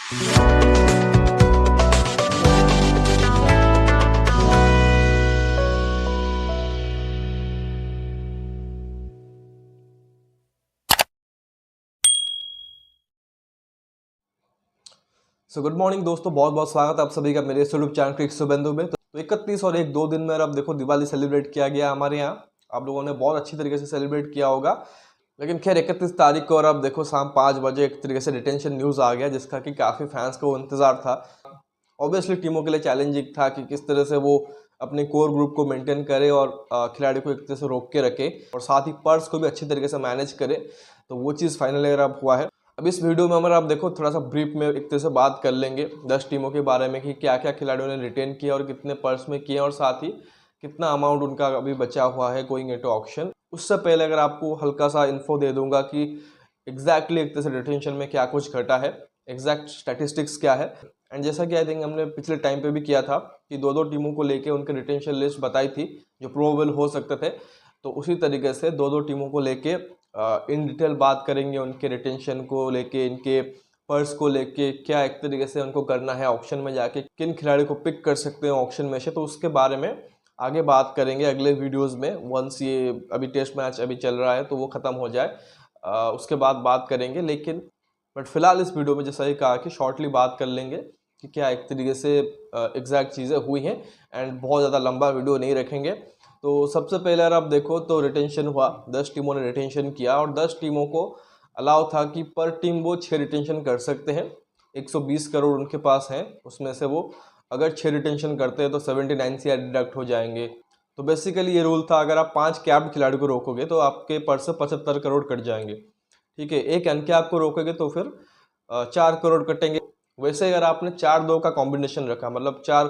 Good morning दोस्तों, बहुत बहुत स्वागत है आप सभी का मेरे यूट्यूब चैनल क्रिक सुबंधु में। तो 31 और 1-2 दिन में अब देखो दिवाली सेलिब्रेट किया गया हमारे यहाँ। आप लोगों ने बहुत अच्छी तरीके से सेलिब्रेट किया होगा। लेकिन खैर 31 तारीख को और अब देखो शाम 5 बजे एक तरीके से डिटेंशन न्यूज़ आ गया, जिसका कि काफ़ी फैंस को इंतजार था। ऑब्वियसली टीमों के लिए चैलेंजिंग था कि किस तरह से वो अपने कोर ग्रुप को मेंटेन करे और खिलाड़ी को एक तरह से रोक के रखे और साथ ही पर्स को भी अच्छी तरीके से मैनेज करे। तो वो चीज़ फाइनली अब हुआ है। अब इस वीडियो में हमारा आप देखो थोड़ा सा ब्रीफ में एक तरह से बात कर लेंगे 10 टीमों के बारे में कि क्या क्या खिलाड़ियों ने रिटेन किया और कितने पर्स में किए और साथ ही कितना अमाउंट उनका अभी बचा हुआ है गोइंग इनटू ऑक्शन। उससे पहले अगर आपको हल्का सा इन्फो दे दूंगा कि एग्जैक्टली एक तरह से रिटेंशन में क्या कुछ घटा है, एग्जैक्ट स्टैटिस्टिक्स क्या है। एंड जैसा कि आई थिंक हमने पिछले टाइम पे भी किया था कि दो टीमों को लेके उनके रिटेंशन लिस्ट बताई थी जो प्रोबेबल हो सकते थे। तो उसी तरीके से दो टीमों को लेके इन डिटेल बात करेंगे, उनके रिटेंशन को लेके, इनके पर्स को लेके, क्या एक तरीके से उनको करना है ऑक्शन में जाके, किन खिलाड़ी को पिक कर सकते हैं ऑक्शन में से। तो उसके बारे में आगे बात करेंगे अगले वीडियोस में। वंस ये अभी टेस्ट मैच अभी चल रहा है तो वो ख़त्म हो जाए उसके बाद बात करेंगे। लेकिन बट फिलहाल इस वीडियो में जैसा ही कहा कि शॉर्टली बात कर लेंगे कि क्या एक तरीके से एग्जैक्ट चीज़ें हुई हैं एंड बहुत ज़्यादा लंबा वीडियो नहीं रखेंगे। तो सबसे पहले अगर आप देखो तो रिटेंशन हुआ, 10 टीमों ने रिटेंशन किया और 10 टीमों को अलाउ था कि पर टीम वो 6 रिटेंशन कर सकते हैं। 120 करोड़ उनके पास हैं, उसमें से वो अगर 6 रिटेंशन करते हैं तो 79 से डिडक्ट हो जाएंगे। तो बेसिकली ये रूल था, अगर आप 5 कैप्ड खिलाड़ी को रोकोगे तो आपके पर से 75 करोड़ कट जाएंगे। ठीक है, एक अनकैप को रोकोगे तो फिर 4 करोड़ कटेंगे। वैसे अगर आपने 4-2 का कॉम्बिनेशन रखा, मतलब 4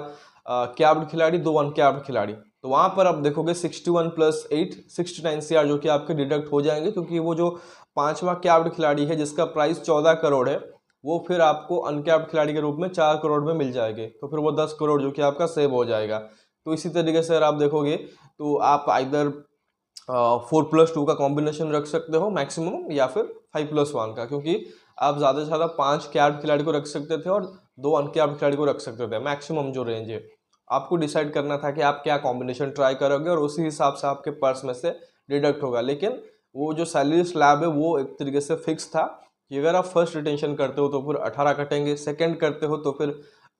कैप्ड खिलाड़ी 2 अनकैप्ड खिलाड़ी, तो वहां पर आप देखोगे 61 + 8 69 CR जो कि आपके डिडक्ट हो जाएंगे, क्योंकि वो जो 5वां कैप्ड खिलाड़ी है जिसका प्राइस 14 करोड़ है वो फिर आपको अनकैप्ड खिलाड़ी के रूप में 4 करोड़ में मिल जाएंगे। तो फिर वो 10 करोड़ जो कि आपका सेव हो जाएगा। तो इसी तरीके से अगर आप देखोगे तो आप इधर 4+2 का कॉम्बिनेशन रख सकते हो मैक्सिमम, या फिर 5+1 का, क्योंकि आप ज़्यादा से ज़्यादा 5 कैप्ड खिलाड़ी को रख सकते थे और 2 अनकैप्ड खिलाड़ी को रख सकते थे। मैक्सिमम जो रेंज है आपको डिसाइड करना था कि आप क्या कॉम्बिनेशन ट्राई करोगे और उसी हिसाब से आपके पर्स में से डिडक्ट होगा। लेकिन वो जो सैलरी स्लैब है वो एक तरीके से फिक्स था कि अगर आप फर्स्ट रिटेंशन करते हो तो फिर 18 कटेंगे, सेकंड करते हो तो फिर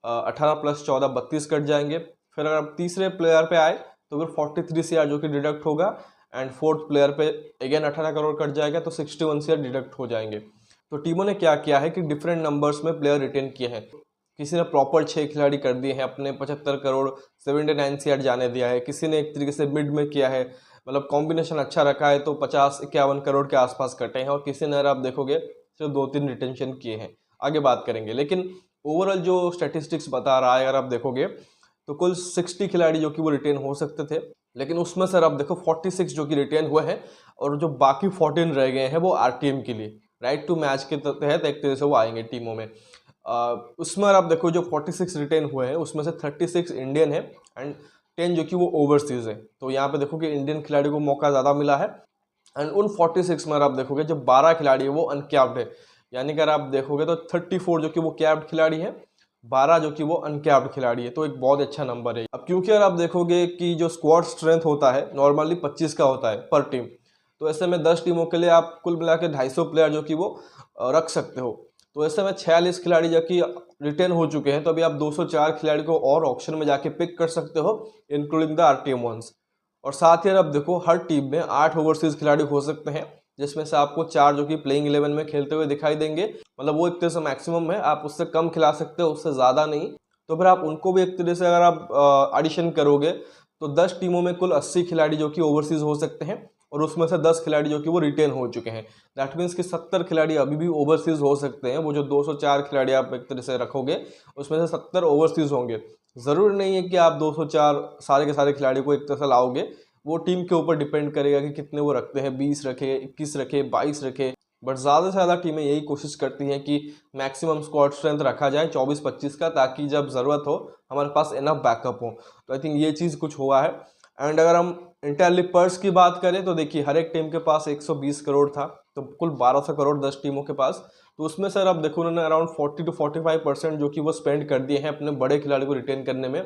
18 + 14 32 कट जाएंगे। फिर अगर आप तीसरे प्लेयर पे आए तो फिर 43 CR जो कि डिडक्ट होगा एंड फोर्थ प्लेयर पे अगेन 18 करोड़ कट जाएगा तो 61 CR डिडक्ट हो जाएंगे। तो टीमों ने क्या किया है कि डिफरेंट नंबर्स में प्लेयर रिटेन किए हैं। किसी ने प्रॉपर 6 खिलाड़ी कर दिए हैं, अपने 75 करोड़ 79 CR जाने दिया है। किसी ने एक तरीके से मिड में किया है, मतलब कॉम्बिनेशन अच्छा रखा है तो 50-51 करोड़ के आसपास कटे हैं। और किसी ने आप देखोगे सिर्फ 2-3 रिटेंशन किए हैं। आगे बात करेंगे, लेकिन ओवरऑल जो स्टैटिस्टिक्स बता रहा है अगर आप देखोगे तो कुल 60 खिलाड़ी जो कि वो रिटेन हो सकते थे, लेकिन उसमें सर आप देखो 46 जो कि रिटेन हुए हैं और जो बाकी 14 रह गए हैं वो आरटीएम के लिए राइट टू मैच के तहत एक तरह से वो आएंगे टीमों में। उसमें आप देखो जो 46 रिटेन हुए हैं उसमें से 36 इंडियन है एंड 10 जो कि वो ओवरसीज है। तो यहाँ पे देखो कि इंडियन खिलाड़ी को मौका ज़्यादा मिला है। एंड उन 46 में आप देखोगे जो 12 खिलाड़ी है वो अनकैप्ड है, यानी कि अगर आप देखोगे तो 34 जो कि वो कैप्ड खिलाड़ी है, 12 जो कि वो अनकैप्ड खिलाड़ी है। तो एक बहुत अच्छा नंबर है। अब क्योंकि अगर आप देखोगे कि जो स्क्वाड स्ट्रेंथ होता है नॉर्मली 25 का होता है पर टीम, तो ऐसे में 10 टीमों के लिए आप कुल मिला के 250 प्लेयर जो कि वो रख सकते हो। तो ऐसे में 46 खिलाड़ी जो कि रिटेन हो चुके हैं, तो अभी आप 204 खिलाड़ी को और ऑक्शन में जाके पिक कर सकते हो इंक्लूडिंग द आरटीएम वंस। और साथ ही अब देखो हर टीम में 8 ओवरसीज खिलाड़ी हो सकते हैं, जिसमें से आपको 4 जो कि प्लेइंग 11 में खेलते हुए दिखाई देंगे। मतलब वो एक तरह से मैक्सिमम है, आप उससे कम खिला सकते हो, उससे ज़्यादा नहीं। तो फिर आप उनको भी एक तरह से अगर आप एडिशन करोगे तो 10 टीमों में कुल 80 खिलाड़ी जो कि ओवरसीज हो सकते हैं और उसमें से 10 खिलाड़ी जो कि वो रिटेन हो चुके हैं। दैट मीन्स कि 70 खिलाड़ी अभी भी ओवरसीज हो सकते हैं। वो जो 204 खिलाड़ी आप एक तरह से रखोगे उसमें से 70 ओवरसीज होंगे। ज़रूरी नहीं है कि आप 204 सारे के सारे खिलाड़ी को एक तरह से लाओगे, वो टीम के ऊपर डिपेंड करेगा कि कितने वो रखते हैं, 20 रखे, 21 रखे, 22 रखे। बट ज़्यादा से ज़्यादा टीमें यही कोशिश करती हैं कि मैक्सिमम स्क्वाड स्ट्रेंथ रखा जाए 24-25 का, ताकि जब ज़रूरत हो हमारे पास इनफ बैकअप हो। तो आई थिंक ये चीज़ कुछ हुआ है। एंड अगर हम इंटरली पर्स की बात करें तो देखिए हर एक टीम के पास 120 करोड़ था, तो कुल 1200 करोड़ 10 टीमों के पास। तो उसमें सर अब देखो उन्होंने अराउंड 40 to 45% जो कि वो स्पेंड कर दिए हैं अपने बड़े खिलाड़ी को रिटेन करने में।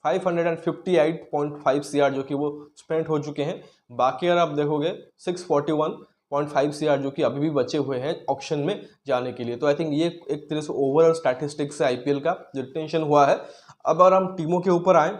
558.5 सीआर जो कि वो स्पेंड हो चुके हैं। बाकी अगर आप देखोगे 641.5 सीआर जो कि अभी भी बचे हुए हैं ऑक्शन में जाने के लिए। तो आई थिंक ये एक तरह से ओवरऑल स्टैटिस्टिक्स है आईपीएल का जो रिटेंशन हुआ है। अब अगर हम टीमों के ऊपर आए,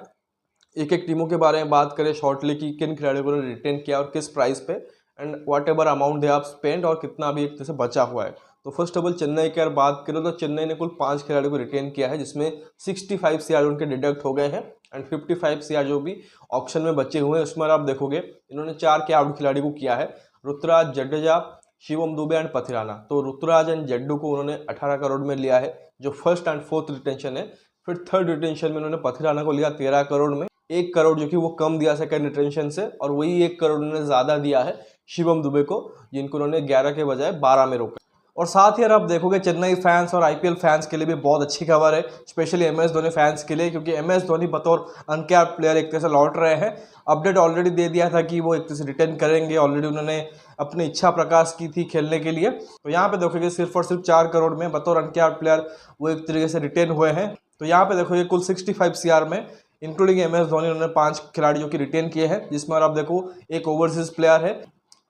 एक एक टीमों के बारे में बात करें शॉर्टली कि किन खिलाड़ियों ने रिटेन किया और किस प्राइस पे, एंड व्हाट एवर अमाउंट दे आप स्पेंड और कितना अभी एक तरह से बचा हुआ है। तो फर्स्ट ऑफ ऑल चेन्नई की अगर बात करें तो चेन्नई ने कुल 5 खिलाड़ियों को रिटेन किया है, जिसमें 65 सीआर उनके डिडक्ट हो गए हैं एंड 55 सीआर जो भी ऑक्शन में बचे हुए हैं उसमें आप देखोगे इन्होंने 4 के आउट खिलाड़ी को किया है, ऋतुराज, जडेजा, शिवम दुबे एंड पथिराना। तो ऋतुराज एंड जड्डू को उन्होंने 18 करोड़ में लिया है जो फर्स्ट एंड फोर्थ रिटेंशन है। फिर थर्ड रिटेंशन में उन्होंने पथिराना को लिया 13 करोड़ में, 1 करोड़ जो कि वो कम दिया सेकंड रिटेंशन से, और वही 1 करोड़ उन्होंने ज़्यादा दिया है शिवम दुबे को, जिनको उन्होंने 11 के बजाय 12 में रोका। और साथ ही अगर आप देखोगे चेन्नई फैंस और आईपीएल फैंस के लिए भी बहुत अच्छी खबर है, स्पेशली एमएस धोनी फैंस के लिए, क्योंकि एमएस धोनी बतौर अनकैप्ड प्लेयर एक तरह से लौट रहे हैं। अपडेट ऑलरेडी दे दिया था कि वो एक तरह से रिटर्न करेंगे, ऑलरेडी उन्होंने अपनी इच्छा प्रकाश की थी खेलने के लिए। तो यहाँ पे देखोगे सिर्फ और सिर्फ 4 करोड़ में बतौर अनकैप्ड प्लेयर वो एक तरीके से रिटेन हुए हैं। तो यहाँ पे देखोगे कुल 65 सीआर में इंक्लूडिंग एमएस धोनी उन्होंने 5 खिलाड़ी जो कि रिटेन किए हैं, जिसमें आप देखो एक ओवरसीज प्लेयर है।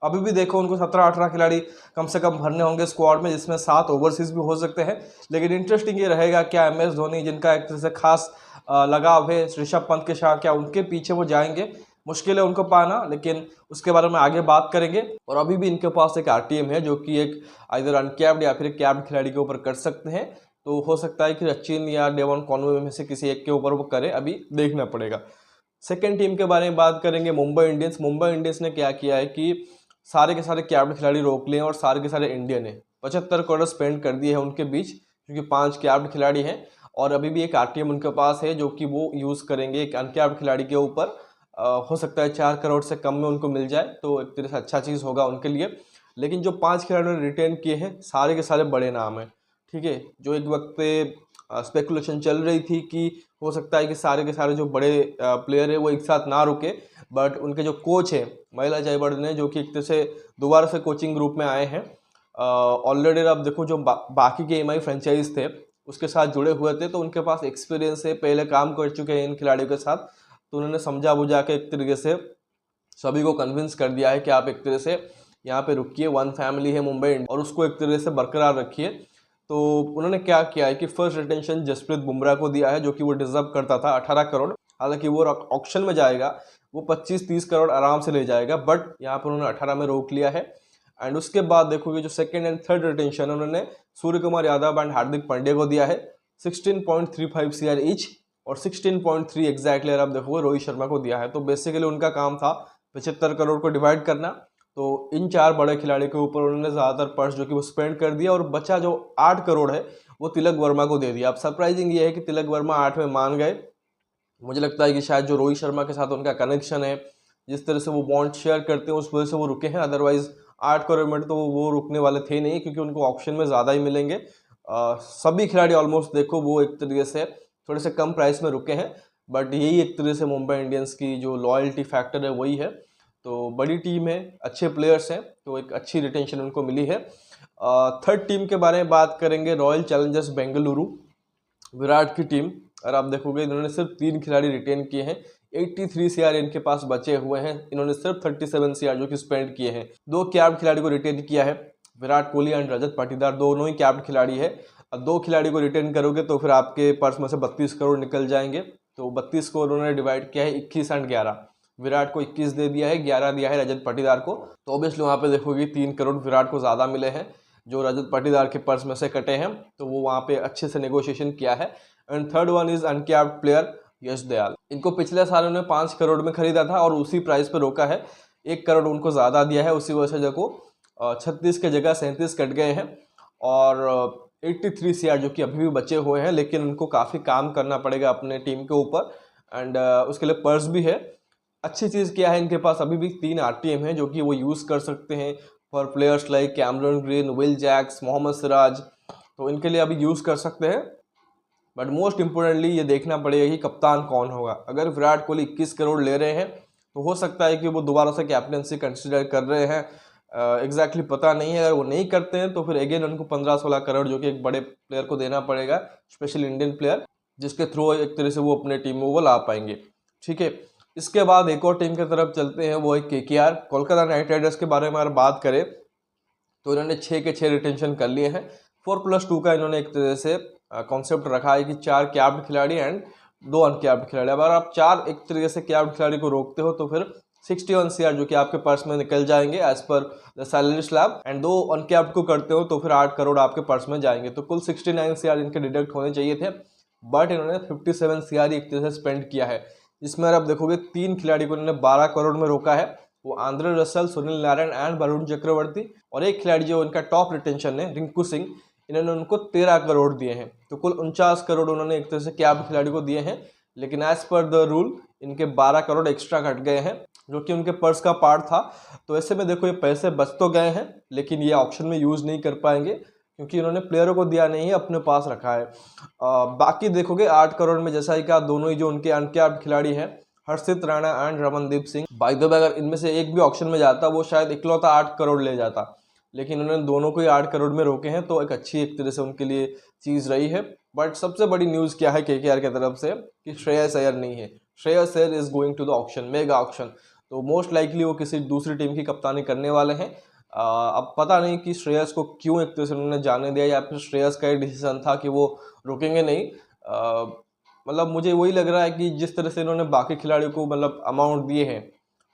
अभी भी देखो उनको 17-18 खिलाड़ी कम से कम भरने होंगे स्क्वाड में, जिसमें 7 ओवरसीज भी हो सकते हैं। लेकिन इंटरेस्टिंग ये रहेगा क्या एमएस धोनी जिनका एक तरह से खास लगाव है ऋषभ पंत के साथ, क्या उनके पीछे वो जाएंगे? मुश्किल है उनको पाना, लेकिन उसके बारे में आगे बात करेंगे। और अभी भी इनके पास एक आरटीएम है जो कि एक आइदर अनकैप्ड या फिर कैप्ड खिलाड़ी के ऊपर कर सकते हैं। तो हो सकता है कि सचिन या डेवन कॉनवे में से किसी एक के ऊपर वो करे, अभी देखना पड़ेगा। सेकेंड टीम के बारे में बात करेंगे मुंबई इंडियंस। मुंबई इंडियंस ने क्या किया है कि सारे के सारे कैप्ड खिलाड़ी रोक लिए और सारे के सारे इंडियन है, 75 करोड़ स्पेंड कर दिए हैं उनके बीच, क्योंकि 5 कैप्ड खिलाड़ी हैं और अभी भी एक आरटीएम उनके पास है जो कि वो यूज़ करेंगे एक अनकैप्ड खिलाड़ी के ऊपर। हो सकता है 4 करोड़ से कम में उनको मिल जाए, तो एक तरह से अच्छा चीज़ होगा उनके लिए। लेकिन जो 5 खिलाड़ियों ने रिटेन किए हैं सारे के सारे बड़े नाम हैं, ठीक है। जो एक वक्त पे स्पेकुलेशन चल रही थी कि हो सकता है कि सारे के सारे जो बड़े प्लेयर है वो एक साथ ना रुके, बट उनके जो कोच है महिला जयवर्धने ने, जो कि एक तरह से दोबारा से कोचिंग ग्रुप में आए हैं ऑलरेडी। अब देखो जो बाकी के एमआई फ्रेंचाइज थे उसके साथ जुड़े हुए थे, तो उनके पास एक्सपीरियंस है, पहले काम कर चुके हैं इन खिलाड़ियों के साथ। तो उन्होंने समझा बुझा के एक तरीके से सभी को कन्विंस कर दिया है कि आप एक तरह से यहाँ पे रुकिए, वन फैमिली है मुंबई और उसको एक तरह से बरकरार रखिए। तो उन्होंने क्या किया है कि फर्स्ट रिटेंशन जसप्रीत बुमराह को दिया है जो कि वो डिजर्व करता था, 18 करोड़। हालांकि वो ऑक्शन में जाएगा, वो 25-30 करोड़ आराम से ले जाएगा, बट यहाँ पर उन्होंने 18 में रोक लिया है। एंड उसके बाद देखोगे जो सेकंड एंड थर्ड रिटेंशन उन्होंने सूर्य कुमार यादव एंड हार्दिक पांड्या को दिया है 16.35 सीआर ईच, और 16.3 एग्जैक्टली आप देखोगे रोहित शर्मा को दिया है। तो बेसिकली उनका काम था 75 करोड़ को डिवाइड करना। तो इन 4 बड़े खिलाड़ी के ऊपर उन्होंने ज़्यादातर पर्स जो कि वो स्पेंड कर दिया, और बचा जो 8 करोड़ है वो तिलक वर्मा को दे दिया। अब सरप्राइजिंग ये है कि तिलक वर्मा 8 में मान गए। मुझे लगता है कि शायद जो रोहित शर्मा के साथ उनका कनेक्शन है, जिस तरह से वो बॉन्ड शेयर करते हैं, उस वजह से वो रुके हैं। अदरवाइज 8 करोड़ में तो वो रुकने वाले थे नहीं, क्योंकि उनको ऑप्शन में ज़्यादा ही मिलेंगे। सभी खिलाड़ी ऑलमोस्ट देखो वो एक तरीके से थोड़े से कम प्राइस में रुके हैं, बट यही एक तरह से मुंबई इंडियंस की जो लॉयल्टी फैक्टर है वही है। तो बड़ी टीम है, अच्छे प्लेयर्स हैं, तो एक अच्छी रिटेंशन उनको मिली है। थर्ड टीम के बारे में बात करेंगे, रॉयल चैलेंजर्स बेंगलुरु, विराट की टीम। और आप देखोगे इन्होंने सिर्फ 3 खिलाड़ी रिटेन किए हैं, 83 सीआर इनके पास बचे हुए हैं। इन्होंने सिर्फ 37 सीआर जो कि स्पेंड किए हैं। 2 कैप्ड खिलाड़ी को रिटेन किया है, विराट कोहली एंड रजत पाटीदार, दोनों ही कैप्ड खिलाड़ी है। अब 2 खिलाड़ी को रिटेन करोगे तो फिर आपके पर्स में से 32 करोड़ निकल जाएंगे। तो 32 को उन्होंने डिवाइड किया है 21 एंड 11, विराट को 21 दे दिया है, 11 दिया है रजत पाटीदार को। तो ऑब्वियसली वहाँ पे देखोगे 3 करोड़ विराट को ज़्यादा मिले हैं जो रजत पाटीदार के पर्स में से कटे हैं। तो वो वहाँ पे अच्छे से नेगोशिएशन किया है। And third one is uncapped player Yash Dayal. इनको पिछले साल उन्होंने 5 करोड़ में खरीदा था और उसी प्राइस पे रोका है, 1 करोड़ उनको ज़्यादा दिया है। उसी वजह से देखो 36 के जगह 37 कट गए हैं, और 83 सीआर जो कि अभी भी बचे हुए हैं, लेकिन उनको काफ़ी काम करना पड़ेगा अपने टीम के ऊपर। एंड उसके लिए पर्स भी है। अच्छी चीज़ क्या है, इनके पास अभी भी 3 आरटीएम है जो कि वो यूज़ कर सकते हैं for players like Cameron Green, Will Jacks, Mohammed Siraj. तो इनके लिए अभी यूज़ कर सकते हैं। बट मोस्ट इंपोर्टेंटली ये देखना पड़ेगा कि कप्तान कौन होगा। अगर विराट कोहली 21 करोड़ ले रहे हैं तो हो सकता है कि वो दोबारा से कैप्टनसी कंसिडर कर रहे हैं। एग्जैक्टली पता नहीं है। अगर वो नहीं करते हैं तो फिर अगेन उनको 15-16 करोड़ जो कि एक बड़े प्लेयर को देना पड़ेगा, स्पेशली इंडियन प्लेयर, जिसके थ्रू एक तरह से वो अपने टीम में वो ला पाएंगे। ठीक है, इसके बाद एक और टीम की तरफ चलते हैं, वो है KKR, कोलकाता नाइट राइडर्स के बारे में अगर बात करें तो इन्होंने 6 के 6 रिटेंशन कर लिए हैं। 4+2 का इन्होंने एक तरह से कॉन्सेप्ट रखा है कि 4 कैप्ड खिलाड़ी एंड 2 अनकैप्ड खिलाड़ी। अगर आप 4 एक तरीके से कैप्ड खिलाड़ी को रोकते हो तो फिर 61 CR जो कि आपके पर्स में निकल जाएंगे as per the salary slab, and 2 uncapped को करते हो तो फिर 8 करोड़ आपके पर्स में जाएंगे। तो कुल 69 CR इनके डिडक्ट होने चाहिए थे, बट इन्होंने 57 CR एक तरह से स्पेंड किया है। जिसमें अगर आप देखोगे 3 खिलाड़ी को इन्होंने 12 करोड़ में रोका है, वो Andre Russell, Sunil Narine and Varun Chakravarthy, और एक खिलाड़ी जो उनका टॉप रिटेंशन है रिंकू सिंह, इन्होंने उनको 13 करोड़ दिए हैं। तो कुल 49 करोड़ उन्होंने एक तरह से कैप खिलाड़ी को दिए हैं, लेकिन एज पर द रूल इनके 12 करोड़ एक्स्ट्रा कट गए हैं जो कि उनके पर्स का पार्ट था। तो ऐसे में देखो ये पैसे बच तो गए हैं, लेकिन ये ऑक्शन में यूज़ नहीं कर पाएंगे क्योंकि इन्होंने प्लेयरों को दिया नहीं है, अपने पास रखा है। बाकी देखोगे 8 करोड़ में जैसा ही कहा, दोनों ही जो उनके अनकैप्ड खिलाड़ी हैं, Harshit Rana and Ramandeep Singh, by the way अगर इनमें से एक भी ऑक्शन में जाता वो शायद इकलौता 8 करोड़ ले जाता, लेकिन उन्होंने दोनों को ही 8 करोड़ में रोके हैं। तो एक अच्छी एक तरह से उनके लिए चीज़ रही है। बट सबसे बड़ी न्यूज़ क्या है KKR की तरफ से कि श्रेयस अय्यर नहीं है। Shreyas Iyer is going to the auction, mega auction. तो मोस्ट लाइकली वो किसी दूसरी टीम की कप्तानी करने वाले हैं। अब पता नहीं कि श्रेयस को क्यों एक तरह से उन्होंने जाने दिया, या फिर श्रेयस का ही डिसीजन था कि वो रुकेंगे नहीं। मतलब मुझे वही लग रहा है कि जिस तरह से इन्होंने बाकी खिलाड़ियों को मतलब अमाउंट दिए हैं,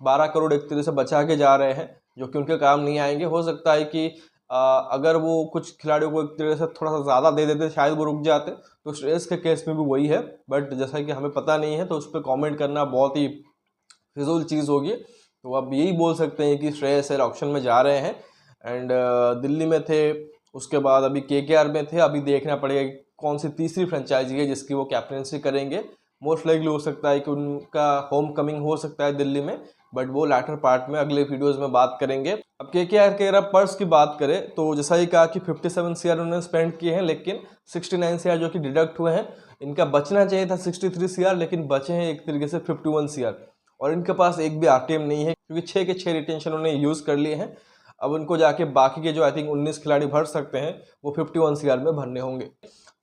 12 करोड़ एक तरह से बचा के जा रहे हैं जो कि उनके काम नहीं आएंगे। हो सकता है कि अगर वो कुछ खिलाड़ियों को एक तरह से थोड़ा सा ज़्यादा दे देते शायद वो रुक जाते। तो श्रेयस के केस में भी वही है, बट जैसा कि हमें पता नहीं है तो उस पर कॉमेंट करना बहुत ही फिजूल चीज़ होगी। तो अब यही बोल सकते हैं कि श्रेयस अय्यर ऑक्शन में जा रहे हैं। एंड दिल्ली में थे, उसके बाद अभी KKR में थे। अभी देखना पड़ेगा कि कौन सी तीसरी फ्रेंचाइजी है जिसकी वो कैप्टनसी करेंगे। मोस्ट लाइकली हो सकता है कि उनका होम कमिंग हो सकता है दिल्ली में, बट वो लैटर पार्ट में अगले वीडियोस में बात करेंगे। अब KKR के अगर पर्स की बात करें तो जैसा ही कहा कि 57 CR उन्होंने स्पेंड किए हैं, लेकिन 69 CR जो कि डिडक्ट हुए हैं। इनका बचना चाहिए था 63 CR, लेकिन बचे हैं एक तरीके से 51 CR, और इनके पास एक भी RTM नहीं है क्योंकि 6 के 6 रिटेंशन उन्होंने यूज़ कर लिए हैं। अब उनको जाके बाकी के जो आई थिंक 19 खिलाड़ी भर सकते हैं वो 51 CR में भरने होंगे।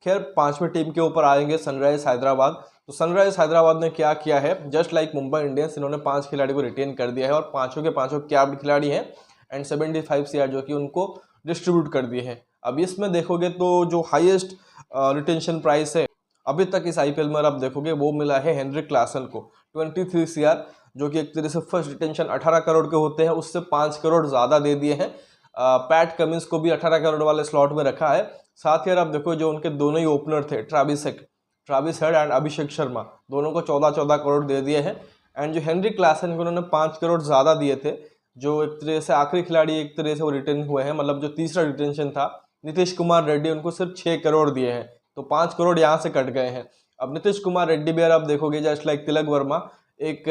खैर 5वें टीम के ऊपर आएंगे, सनराइज हैदराबाद। तो सनराइज हैदराबाद ने क्या किया है, जस्ट लाइक मुंबई इंडियंस, इन्होंने 5 खिलाड़ी को रिटेन कर दिया है और पाँचों के पाँचों कैप्ड खिलाड़ी हैं एंड 75 CR जो कि उनको डिस्ट्रीब्यूट कर दिए हैं। अब इसमें देखोगे तो जो हाईएस्ट रिटेंशन प्राइस है अभी तक इस IPL में आप देखोगे वो मिला है हेनरिक क्लासन को 23 CR, जो कि एक तरह से फर्स्ट रिटेंशन 18 करोड़ के होते हैं उससे 5 करोड़ ज़्यादा दे दिए हैं। पैट कमिंस को भी 18 करोड़ वाले स्लॉट में रखा है। साथ ही आप देखो जो उनके दोनों ही ओपनर थे, Travis head and Abhishek Sharma, दोनों को 14 करोड़ दे दिए हैं। एंड जो हेनरिक क्लासन को उन्होंने 5 करोड़ ज़्यादा दिए थे, जो एक तरह से आखिरी खिलाड़ी एक तरह से वो रिटेन हुए हैं, मतलब जो तीसरा रिटेंशन था नीतीश कुमार रेड्डी, उनको सिर्फ 6 करोड़ दिए हैं। तो 5 करोड़ यहाँ से कट गए हैं। अब नीतीश कुमार रेड्डी भी अगर आप देखोगे जस्ट लाइक तिलक वर्मा, एक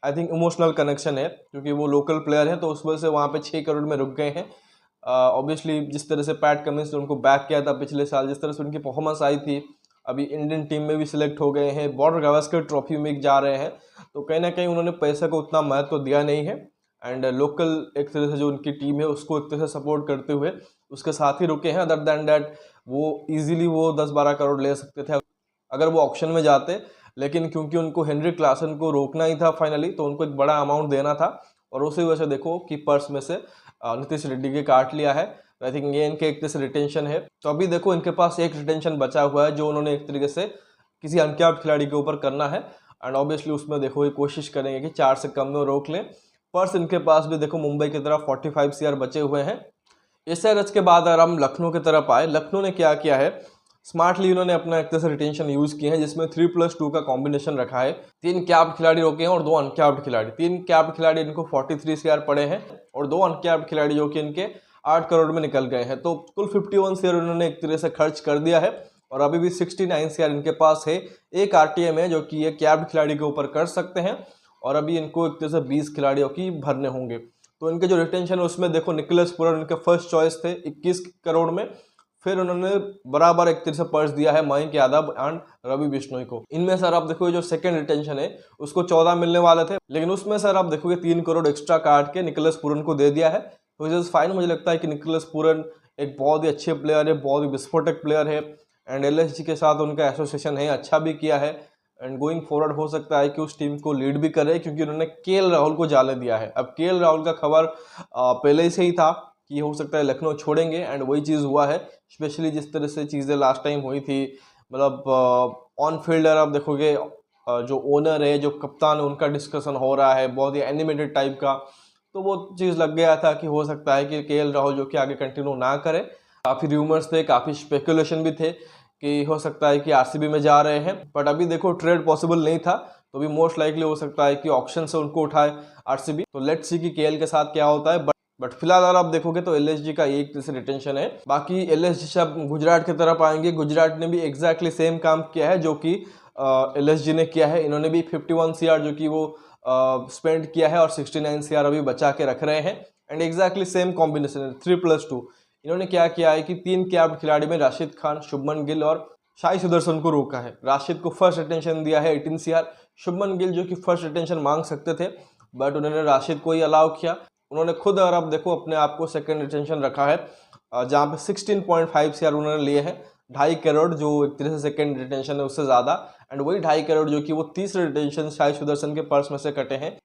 आई थिंक इमोशनल कनेक्शन है क्योंकि वो लोकल प्लेयर है, तो उस वजह से वहाँ पे 6 करोड़ में रुक गए हैं। ऑब्वियसली जिस तरह से पैट कमिंस ने उनको बैक किया था पिछले साल, जिस तरह से उनकी परफॉर्मेंस आई थी, अभी इंडियन टीम में भी सिलेक्ट हो गए हैं, बॉर्डर गावस्कर ट्रॉफी में जा रहे हैं। तो कहीं ना कहीं उन्होंने पैसे को उतना महत्व दिया नहीं है एंड लोकल एक तरह से जो उनकी टीम है उसको एक तरह से सपोर्ट करते हुए उसके साथ ही रुके हैं। अदर दैन डैट वो ईजिली वो 10-12 करोड़ ले सकते थे अगर वो ऑक्शन में जाते, लेकिन क्योंकि उनको हेनरिक क्लासन को रोकना ही था फाइनली, तो उनको एक बड़ा अमाउंट देना था और उसी वजह से देखो कि पर्स में से नीतीश रेड्डी के काट लिया है। आई थिंक ये इनके एक तरह से रिटेंशन है। तो अभी देखो इनके पास एक रिटेंशन बचा हुआ है जो उन्होंने एक तरीके से किसी अनकैप्ड खिलाड़ी के ऊपर करना है एंड ऑब्वियसली उसमें देखो ये कोशिश करेंगे कि 4 से कम में रोक लें। पर्स इनके पास भी देखो मुंबई की तरफ 45 CR बचे हुए हैं। SRH के बाद अगर हम लखनऊ की तरफ आए, लखनऊ ने क्या किया है, स्मार्टली उन्होंने अपना एक तरह से रिटेंशन यूज़ किए हैं जिसमें 3+2 का कॉम्बिनेशन रखा है। 3 कैप्ड खिलाड़ी रोके हैं और 2 अनकैप्ड खिलाड़ी। 3 कैप्ड खिलाड़ी इनको 43 CR पड़े हैं और 2 अनकैप्ड खिलाड़ी जो कि इनके 8 करोड़ में निकल गए हैं। तो कुल 51 CR उन्होंने एक तरह से खर्च कर दिया है और अभी भी 69 CR इनके पास है। एक RTM है जो कि ये कैप्ड खिलाड़ी के ऊपर कर सकते हैं और अभी इनको एक तरह से 20 खिलाड़ियों की भरने होंगे। तो इनके जो रिटेंशन है उसमें देखो निकोलस पुरन इनके फर्स्ट चॉइस थे 21 करोड़ में, फिर उन्होंने बराबर एक तरह से पर्स दिया है मयंक यादव एंड रवि बिश्नोई को। इनमें सर आप देखोगे जो सेकंड रिटेंशन है उसको 14 मिलने वाले थे, लेकिन उसमें सर आप देखोगे 3 करोड़ एक्स्ट्रा काट के निकोलस पूरन को दे दिया है। तो इज फाइन। मुझे लगता है कि निकोलस पूरन एक बहुत ही अच्छे प्लेयर है, बहुत ही विस्फोटक प्लेयर है एंड एलएसजी के साथ उनका एसोसिएशन है, अच्छा भी किया है एंड गोइंग फॉरवर्ड हो सकता है कि उस टीम को लीड भी करे, क्योंकि उन्होंने केएल राहुल को जाने दिया है। अब केएल राहुल का खबर पहले से ही था कि हो सकता है लखनऊ छोड़ेंगे एंड वही चीज़ हुआ है। स्पेशली जिस तरह से चीज़ें लास्ट टाइम हुई थी, मतलब ऑन फील्डर आप देखोगे जो ओनर है, जो कप्तान है, उनका डिस्कशन हो रहा है बहुत ही एनिमेटेड टाइप का, तो वो चीज़ लग गया था कि हो सकता है कि केएल राहुल जो कि आगे कंटिन्यू ना करे। काफ़ी र्यूमर्स थे, काफ़ी स्पेकुलेशन भी थे कि हो सकता है कि आरसीबी में जा रहे हैं, बट अभी देखो ट्रेड पॉसिबल नहीं था, तो भी मोस्ट लाइकली हो सकता है कि ऑक्शन से उनको उठाए आरसीबी। तो लेट्स सी कि केएल के साथ क्या होता है। बट फिलहाल अगर आप देखोगे तो एलएसजी का एक तरह से रिटेंशन है। बाकी एलएसजी से आप गुजरात की तरफ आएंगे, गुजरात ने भी एग्जैक्टली सेम काम किया है जो कि एलएसजी ने किया है। इन्होंने भी 51 सीआर जो कि वो स्पेंड किया है और 69 सीआर अभी बचा के रख रहे हैं एंड एग्जैक्टली सेम कॉम्बिनेशन है 3+2। इन्होंने क्या किया है कि 3 कैप्ड खिलाड़ी में राशिद खान, शुभमन गिल और शाई सुदर्शन को रोका है। राशिद को फर्स्ट रिटेंशन दिया है 18 सीआर, शुभमन गिल जो कि फर्स्ट रिटेंशन मांग सकते थे बट उन्होंने राशिद को ही अलाउ किया। उन्होंने खुद अगर आप देखो अपने आप को सेकंड रिटेंशन रखा है जहाँ पे 16.5 सीआर उन्होंने लिए हैं, 2.5 करोड़ जो एक तरह से सेकंड रिटेंशन है उससे ज़्यादा एंड वही 2.5 करोड़ जो कि वो तीसरे रिटेंशन शाई सुदर्शन के पर्स में से कटे हैं।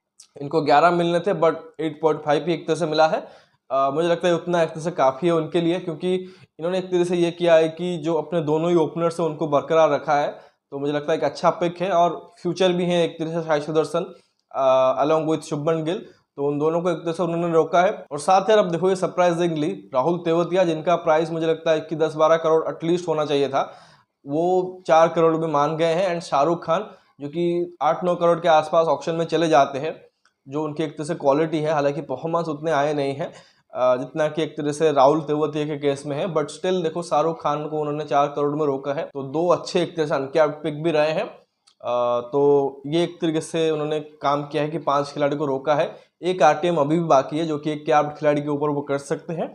इनको 11 मिलने थे बट 8.5 ही एक तरह से मिला है। मुझे लगता है उतना एक तरह से काफ़ी है उनके लिए, क्योंकि इन्होंने एक तरह से ये किया है कि जो अपने दोनों ही ओपनर्स हैं उनको बरकरार रखा है। तो मुझे लगता है एक अच्छा पिक है और फ्यूचर भी है एक तरह से शाई सुदर्शन अलॉन्ग विथ शुभमन गिल, तो उन दोनों को एक तरह से उन्होंने रोका है। और साथ ही आप देखोगे सरप्राइजिंगली राहुल तेवतिया, जिनका प्राइस मुझे लगता है कि 10-12 करोड़ एटलीस्ट होना चाहिए था, वो 4 करोड़ में मान गए हैं एंड शाहरुख खान जो कि 8-9 करोड़ के आसपास ऑक्शन में चले जाते हैं, जो उनकी एक तरह से क्वालिटी है, हालांकि परफॉर्मेंस उतने आए नहीं हैं जितना कि एक तरह से राहुल तेवतिया के केस में है, बट स्टिल देखो शाहरुख खान को उन्होंने 4 करोड़ में रोका है। तो 2 अच्छे एक तरह से अनकैप्ड पिक भी रहे हैं। तो ये एक तरीके से उन्होंने काम किया है कि 5 खिलाड़ी को रोका है। एक आरटीएम अभी भी बाकी है जो कि एक कैप्ड खिलाड़ी के ऊपर वो कर सकते हैं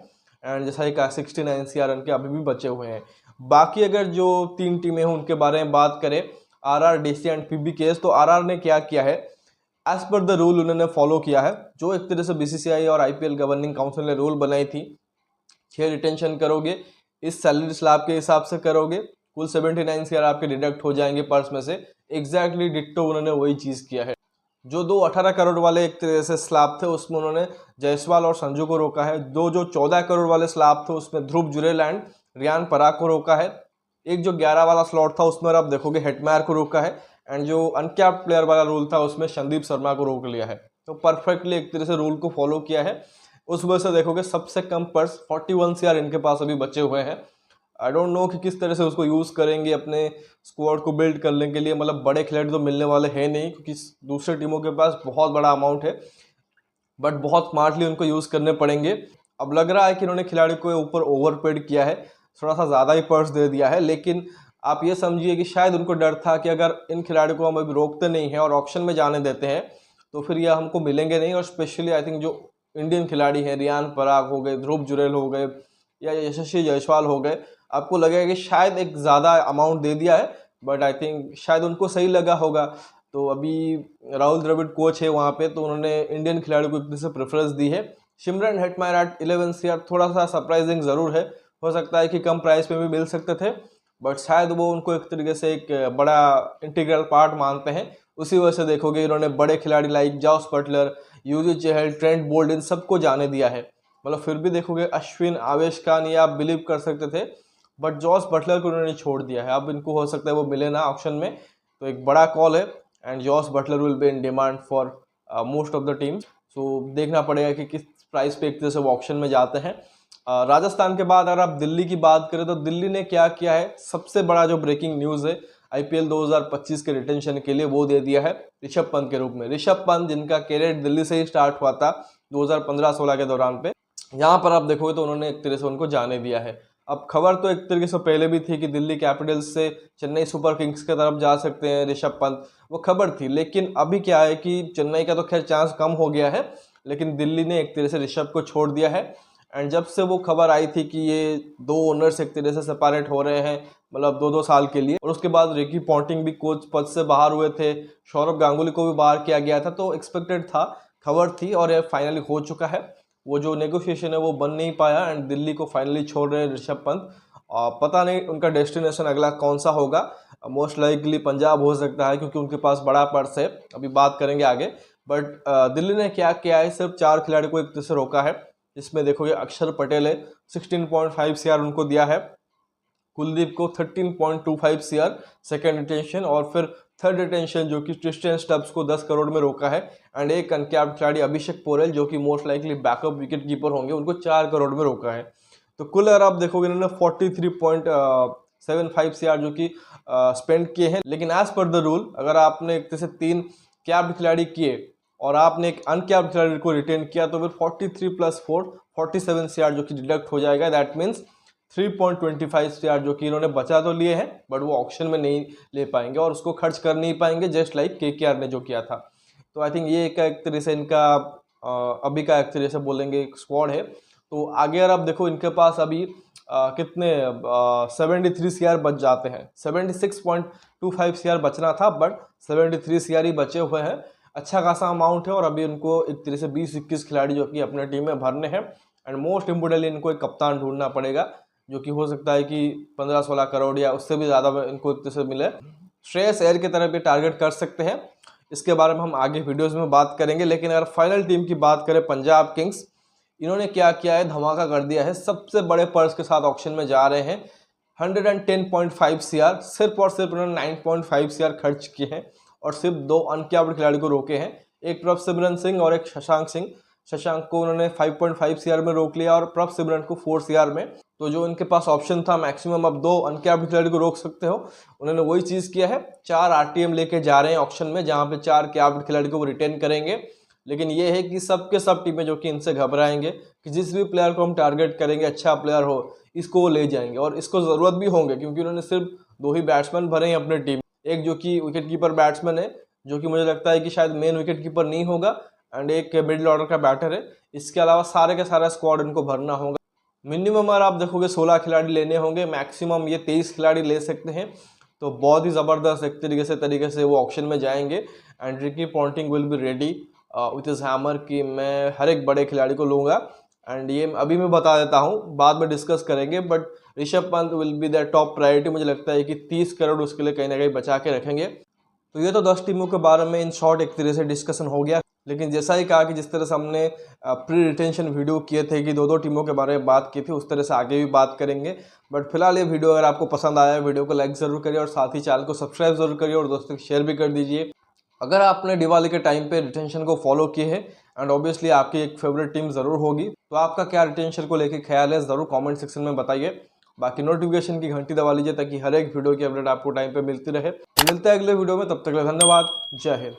एंड जैसा एक 69 सीआर रन के अभी भी बचे हुए हैं। बाकी अगर जो 3 टीमें हैं उनके बारे में बात करें, आरआर, डीसी एंड पीबीकेएस, तो आरआर ने क्या किया है, एज पर द रूल उन्होंने फॉलो किया है जो एक तरह से बीसीसीआई और आईपीएल गवर्निंग काउंसिल ने रूल बनाई थी। 6 रिटेंशन करोगे, इस सैलरी स्लैब के हिसाब से करोगे, कुल 79 सीआर आपके डिडक्ट हो जाएंगे पर्स में से। एग्जैक्टली डिट्टो उन्होंने वही चीज़ किया है। जो 2 18 करोड़ वाले एक तरह से स्लैब थे उसमें उन्होंने जायसवाल और संजू को रोका है। 2 जो 14 करोड़ वाले स्लैब थे उसमें ध्रुव जुरेल एंड रियान पराग को रोका है। एक जो 11 वाला स्लॉट था उसमें आप देखोगे हेटमायर को रोका है एंड जो अनकैप्ड प्लेयर वाला रूल था उसमें संदीप शर्मा को रोक लिया है। तो परफेक्टली एक तरह से रूल को फॉलो किया है। उस वजह से देखोगे सबसे कम पर्स 41 सीआर इनके पास अभी बचे हुए हैं। आई डोंट नो कि किस तरह से उसको यूज़ करेंगे अपने स्क्वाड को बिल्ड करने के लिए। मतलब बड़े खिलाड़ी तो मिलने वाले हैं नहीं क्योंकि दूसरे टीमों के पास बहुत बड़ा अमाउंट है, बट बहुत स्मार्टली उनको यूज़ करने पड़ेंगे। अब लग रहा है कि इन्होंने खिलाड़ी को ऊपर ओवरपेड किया है, थोड़ा सा ज़्यादा ही पर्स दे दिया है, लेकिन आप ये समझिए कि शायद उनको डर था कि अगर इन खिलाड़ियों को हम अभी रोकते नहीं हैं और ऑक्शन में जाने देते हैं तो फिर ये हमको मिलेंगे नहीं। और स्पेशली आई थिंक जो इंडियन खिलाड़ी हैं, रियान पराग हो गए, ध्रुव जुरेल हो गए या यशस्वी जायसवाल हो गए, आपको लगेगा कि शायद एक ज़्यादा अमाउंट दे दिया है, बट आई थिंक शायद उनको सही लगा होगा। तो अभी राहुल द्रविड़ कोच है वहाँ पे, तो उन्होंने इंडियन खिलाड़ियों को एक तरह से प्रेफरेंस दी है। सिमरन हेटमायर एट 11 सीआर थोड़ा सा सरप्राइजिंग ज़रूर है, हो सकता है कि कम प्राइस पे भी मिल सकते थे, बट शायद वो उनको एक तरीके से एक बड़ा इंटीग्रल पार्ट मानते हैं। उसी वजह से देखोगे इन्होंने बड़े खिलाड़ी लाइक जॉस बटलर, यूजी चहल, ट्रेंट बोल्ट, इन सबको जाने दिया है। मतलब फिर भी देखोगे अश्विन, आवेश खान, ये आप बिलीव कर सकते थे, बट जॉस बटलर को उन्होंने छोड़ दिया है। अब इनको हो सकता है वो मिले ना ऑक्शन में, तो एक बड़ा कॉल है and Jos Buttler will be in demand for most of the teams. So देखना पड़ेगा कि किस प्राइस पे एक तरह से वो ऑक्शन में जाते हैं। राजस्थान के बाद अगर आप दिल्ली की बात करें तो दिल्ली ने क्या किया है, सबसे बड़ा जो ब्रेकिंग न्यूज़ है आईपीएल 2025 के रिटेंशन के लिए वो दे दिया है ऋषभ पंत के रूप में। ऋषभ पंत जिनका कैरियर दिल्ली से ही स्टार्ट हुआ था 2015-16 के दौरान पे, यहाँ पर आप देखोगे तो उन्होंने एक तरह से उनको जाने दिया है। अब खबर तो एक तरीके से पहले भी थी कि दिल्ली कैपिटल्स से चेन्नई सुपर किंग्स की तरफ जा सकते हैं ऋषभ पंत, वो खबर थी। लेकिन अभी क्या है कि चेन्नई का तो खैर चांस कम हो गया है, लेकिन दिल्ली ने एक तरह से ऋषभ को छोड़ दिया है एंड जब से वो खबर आई थी कि ये दो ओनर्स एक तरह से सेपरेट हो रहे हैं, मतलब 2-2 साल के लिए, और उसके बाद रिकी पॉन्टिंग भी कोच पद से बाहर हुए थे, सौरव गांगुली को भी बाहर किया गया था, तो एक्सपेक्टेड था, खबर थी और ये फाइनली हो चुका है। वो जो नेगोशिएशन है वो बन नहीं पाया एंड दिल्ली को फाइनली छोड़ रहे हैं ऋषभ पंत। पता नहीं उनका डेस्टिनेशन अगला कौन सा होगा, मोस्ट लाइकली पंजाब हो सकता है क्योंकि उनके पास बड़ा पर्स है, अभी बात करेंगे आगे। बट दिल्ली ने क्या किया है, सिर्फ 4 खिलाड़ी को एक तरह से रोका है। इसमें देखोगे अक्षर पटेल है, 16.5 CR उनको दिया है, कुलदीप को 13.25 CR सेकेंड रिटेंशन, और फिर थर्ड रिटेंशन जो कि ट्रिस्टन स्टब्स को 10 करोड़ में रोका है। एंड एक अनकैप्ड खिलाड़ी अभिषेक पोरेल जो कि most likely backup wicket keeper होंगे, उनको 4 करोड़ में रोका है। तो कुल अगर आप देखोगे इन्होंने 43.75 CR जो कि स्पेंड किए हैं। लेकिन एज पर द रूल अगर आपने एक तरह से 3 कैप्ड खिलाड़ी किए और आपने एक अनकैप्ड खिलाड़ी को रिटेन किया तो फिर 43 + 4 47 CR जो कि डिडक्ट हो जाएगा। दैट मीन्स 3.25 CR जो कि इन्होंने बचा तो लिए हैं बट वो ऑक्शन में नहीं ले पाएंगे और उसको खर्च कर नहीं पाएंगे, जस्ट लाइक KKR ने जो किया था। तो आई थिंक ये एक तरह से इनका अभी का एक तरह से बोलेंगे एक स्क्वाड है। तो आगे अगर आप देखो इनके पास अभी कितने 73 CR बच जाते हैं, 76.25 CR बचना था बट 73 CR ही बचे हुए हैं। अच्छा खासा अमाउंट है और अभी उनको एक तरह से 20-21 खिलाड़ी जो कि अपने टीम में भरने हैं। एंड मोस्ट इम्पोर्टेंटली इनको एक कप्तान ढूंढना पड़ेगा जो कि हो सकता है कि 15-16 करोड़ या उससे भी ज़्यादा इनको एक तरह से मिले। श्रेयस अय्यर की तरफ ये टारगेट कर सकते हैं, इसके बारे में हम आगे वीडियोस में बात करेंगे। लेकिन अगर फाइनल टीम की बात करें पंजाब किंग्स, इन्होंने क्या किया है, धमाका कर दिया है, सबसे बड़े पर्स के साथ ऑक्शन में जा रहे हैं। 110.5 CR, सिर्फ और सिर्फ इन्होंने 9.5 CR खर्च किए हैं और सिर्फ 2 अनकैप्ड खिलाड़ी को रोके हैं, एक प्रभ सिमरन सिंह और एक शशांक सिंह। शशांक को उन्होंने 5.5 CR में रोक लिया और प्रभ सिमरन को 4 CR में। तो जो इनके पास ऑप्शन था मैक्सिमम अब 2 अनकैप्ड खिलाड़ी को रोक सकते हो, उन्होंने वही चीज़ किया है। 4 RTM लेके जा रहे हैं ऑप्शन में जहाँ पे 4 कैप्ड खिलाड़ी को वो रिटेन करेंगे। लेकिन ये है कि सबके सब टीमें जो कि इनसे घबराएंगे कि जिस भी प्लेयर को हम टारगेट करेंगे अच्छा प्लेयर हो इसको वो ले जाएंगे और इसको ज़रूरत भी होंगे क्योंकि उन्होंने सिर्फ 2 ही बैट्समैन भरे हैं अपनी टीम, एक जो कि विकेट कीपर बैट्समैन है जो कि मुझे लगता है कि शायद मेन विकेट कीपर नहीं होगा, एंड एक मिडिल ऑर्डर का बैटर है। इसके अलावा सारे का सारा स्क्वाड इनको भरना होगा। मिनिमम अगर आप देखोगे 16 खिलाड़ी लेने होंगे, मैक्सिमम ये 23 खिलाड़ी ले सकते हैं। तो बहुत ही ज़बरदस्त एक तरीके से वो ऑक्शन में जाएंगे and Ricky Ponting will be ready with is hammer कि मैं हर एक बड़े खिलाड़ी को लूँगा। एंड ये अभी मैं बता देता हूँ, बाद में डिस्कस करेंगे, but Rishabh Pant will be the top priority. मुझे लगता है कि 30 करोड़ उसके लिए कहीं ना कहीं बचा के रखेंगे। तो ये तो 10 टीमों के बारे में इन शॉर्ट एक तरह से डिस्कशन हो गया। लेकिन जैसा ही कहा कि जिस तरह से हमने प्री रिटेंशन वीडियो किए थे कि 2-2 टीमों के बारे में बात की थी, उस तरह से आगे भी बात करेंगे। बट फिलहाल ये वीडियो अगर आपको पसंद आया, वीडियो को लाइक ज़रूर करिए और साथ ही चैनल को सब्सक्राइब जरूर करिए और दोस्तों को शेयर भी कर दीजिए। अगर आपने दिवाली के टाइम पे रिटेंशन को फॉलो किए हैं एंड ऑब्वियसली आपकी एक फेवरेट टीम ज़रूर होगी, तो आपका क्या रिटेंशन को लेकर ख्याल है ज़रूर कमेंट सेक्शन में बताइए। बाकी नोटिफिकेशन की घंटी दबा लीजिए ताकि हर एक वीडियो की अपडेट आपको टाइम पे मिलती रहे। मिलते हैं अगले वीडियो में, तब तक के लिए धन्यवाद। जय हिंद।